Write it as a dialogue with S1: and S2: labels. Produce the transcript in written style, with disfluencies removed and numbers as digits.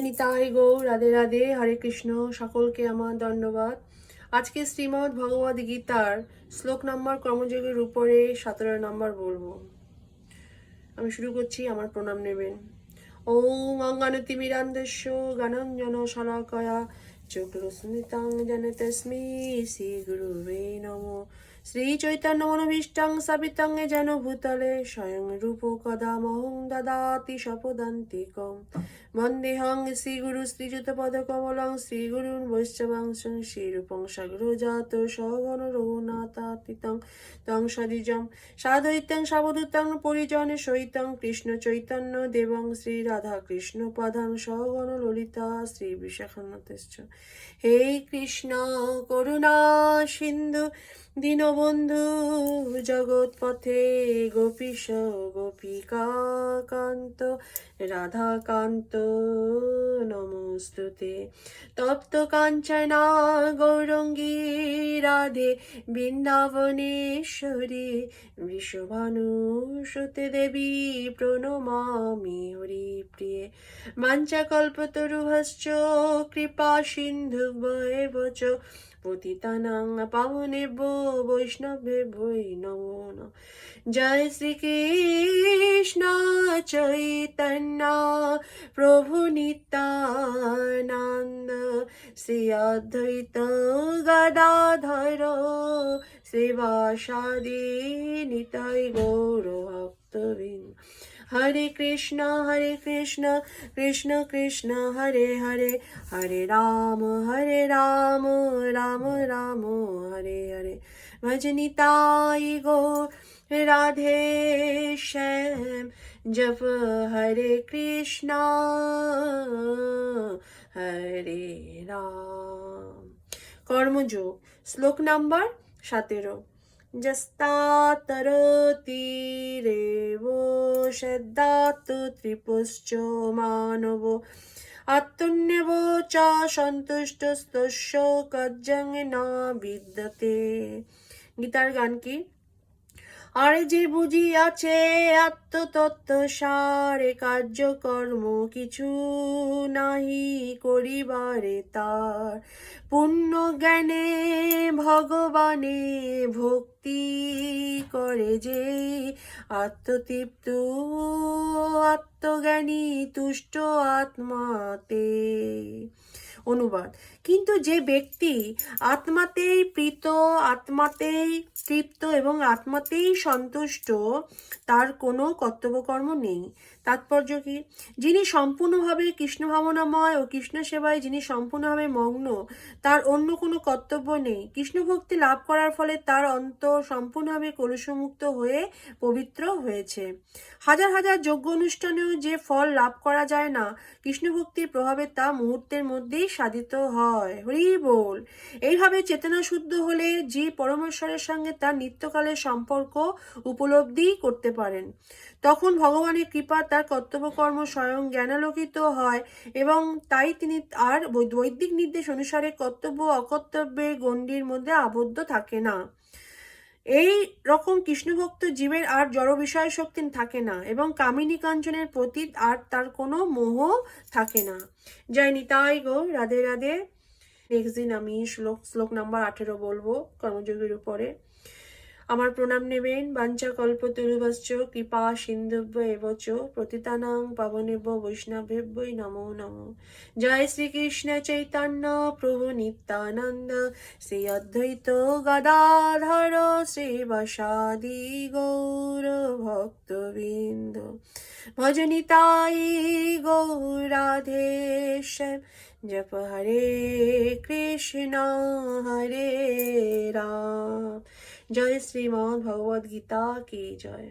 S1: নিতাই গৌর রাধে রাধে, হরে কৃষ্ণ। সকলকে আমার দণ্ডবাদ। আজকে শ্রীমদ্ ভগবদ গীতার শ্লোক নম্বর কর্মযোগের উপরে 17 নম্বর বলবো। আমি শুরু করছি, আমার প্রণাম নেবেন। ওম অঙ্গানতিমিরান্ধস্য জ্ঞানাঞ্জন শলাকয়া চক্ষুস্মিলিতাং যেন তস্मै শ্রী গুরুবে নমঃ। শ্রী চৈতন্য মনোভীষ্টং স্থাপিতং যেন ভূতলে স্বয়ং রূপ কদা মহং দদাতি স্বপদান্তিকম। বন্দেহং শ্রীগুরু শ্রীযুতপদকমলং শ্রীগুরুন বৈষ্ণবাংশং শ্রীরূপং সাগ্রজাত সগণ রঘুনাথাতীতং তং সদিজং সাদ্বৈতং সাবধূতং পরিজনে সহিতং কৃষ্ণ চৈতন্য দেবং শ্রী রাধা কৃষ্ণ পদাং সগণ ললিতা শ্রী বিশাখান্বিতশ্চ। হে কৃষ্ণ করুণা সিন্ধু দীনবন্ধু জগৎপথে গোপীশ গোপিকা কান্ত রাধাকান্ত নমস্তুতে। তপ্ত কাঞ্চনা গৌরঙ্গী রাধে বৃন্দাবনেশ্বরী বৃষভানুসুতে দেবী প্রণমামি হরিপ্রিয়ে। বাঞ্ছাকল্পতরুভশ্চ কৃপা সিন্ধুভ্যেব চ পতিতানাং পাবনেভ্যো বৈষ্ণবেভ্যো নমো নমঃ। জয় শ্রীকৃষ্ণ চৈতন্য প্রভু নিত্যানন্দ শ্রী অদ্বৈত গদাধর শ্রীবাসাদি নিতাই গৌর ভক্তবৃন্দ। হরে কৃষ্ণ কৃষ্ণ কৃষ্ণ হরে হরে, হরে রাম রাম রাম হরে হরে। ভজ নিতাই গৌর রাধে শ্যাম, জপ হরে কৃষ্ণ হরে রাম। কর্মযোগ শ্লোক নাম্বার 17। যস্তাতরতি রেব শ্রদ্ধাত ত্রিপুশ্চ মানব আত্মন্যেব চ সন্তুষ্টস্তস্য কজ্জং না বিদ্যতে। গীতার গান কি? আরে যে বুঝিয়াছে আত্মতত্ত্ব সারে, কার্যকর্ম কিছু নাহি করিবারে তার। পুণ্য জ্ঞানে ভগবানে ভক্তি করে যে, আত্মতৃপ্ত আত্মজ্ঞানী তুষ্ট আত্মাতে। অনুবাদ: কিন্তু যে ব্যক্তি আত্মাতেই প্রীত, আত্মাতেই তৃপ্ত এবং আত্মাতেই সন্তুষ্ট, তার কোনো কর্তব্যকর্ম নেই। তাৎপর্য কি? যিনি সম্পূর্ণভাবে কৃষ্ণ ভাবনাময় ও কৃষ্ণ সেবায় যিনি সম্পূর্ণভাবে মগ্ন, তার অন্য কোনো কর্তব্য নেই। কৃষ্ণ ভক্তি লাভ করার ফলে তার অন্তর সম্পূর্ণভাবে কলুষমুক্ত হয়ে পবিত্র হয়েছে। হাজার হাজার যজ্ঞ অনুষ্ঠানেও যে ফল লাভ করা যায় না, কৃষ্ণ ভক্তির প্রভাবে তা মুহূর্তের মধ্যেই সাধিত হয়। হরি বল। এইভাবে চেতনা শুদ্ধ হলে জীব পরমেশ্বরের সঙ্গে তার নিত্যকালের সম্পর্ক উপলব্ধি করতে পারেন। তখন ভগবানের কৃপা তার কর্তব্যকর্ম স্বয়ং জ্ঞানালোকিত হয় এবং তাই তিনি আর বৈদিক নির্দেশ অনুসারে কর্তব্য অকর্তব্যের গণ্ডির মধ্যে আবদ্ধ থাকে না। এই রকম কৃষ্ণভক্ত জীবের আর জড় বিষয় শক্তি থাকে না এবং কামিনী কাঞ্চনের প্রতি আর তার কোনো মোহ থাকে না। জয় নিতাই গৌর রাধে রাধে। নেক্সট দিন আমি শ্লোক নাম্বার 18 বলবো কর্মযোগের উপরে। আমার প্রণাম নেবেন। বাঞ্ছা কল্পতরুভশ্চ কৃপা সিন্ধুভ্য এব চ পতিতানাং পাবনেভ্যো বৈষ্ণবেভ্যো নমো নমঃ। জয় শ্রীকৃষ্ণ চৈতন্য প্রভু নিত্যানন্দ শ্রী অদ্বৈত গদাধর শ্রীবাসাদি গৌর ভক্তবৃন্দ। ভজ নিতাই গৌর রাধে শ্যাম, জপ হরে কৃষ্ণ হরে রাম। জয় শ্রীমদ্ ভগবদ গীতা কি জয়।